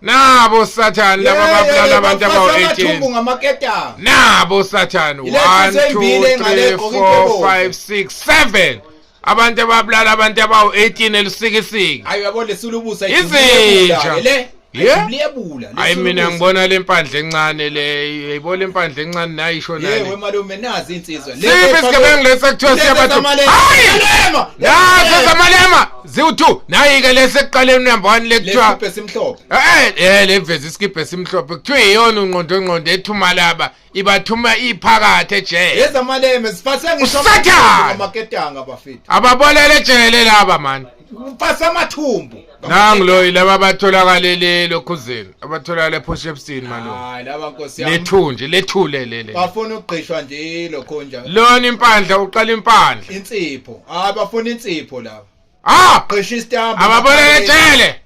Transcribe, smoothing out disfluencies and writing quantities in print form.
Nabo Sathane laba bablala abantu abawu-18. Ngamaketanga. Nabo Sathane 1 2 3 4 5 6 7 abantu abablala abantu abawu-18 elusikisiki. Hayi uyabona lesulubusa Izinja. Liyebula. Hayi mina ngibona lempandla encane le yayibona impandla encane nayisho nani. Yebo malume nazi insizwa. Siphi isigebengu lesekuthiwa siyabathu. Hayi! Nazo zamalema ziwu2 nayi-ke lesekuqaleni number 1 lekuthiwa Lesikiphe simhlophe. leveza isikiphe simhlophe kuthiwa iyona ungqondo ethuma laba ibathuma iphakathi ejele. Ezamaleme siphathe ngisho ngamaketanga bafethu. Ababolele ejele laba man. Upasa amathumbu. Nangiloyi laba batholakalele lokhuzeni abatholakala ePortshepstone manje. Hayi laba nkosi yami. Lethunje lethule lele. Bafuna ukugqishwa nje lokho njalo. Lona impandla uqala impandla. Insipho. Hayi bafuna insipho laba. Ah! Qisha istambu. Ababolele ejele.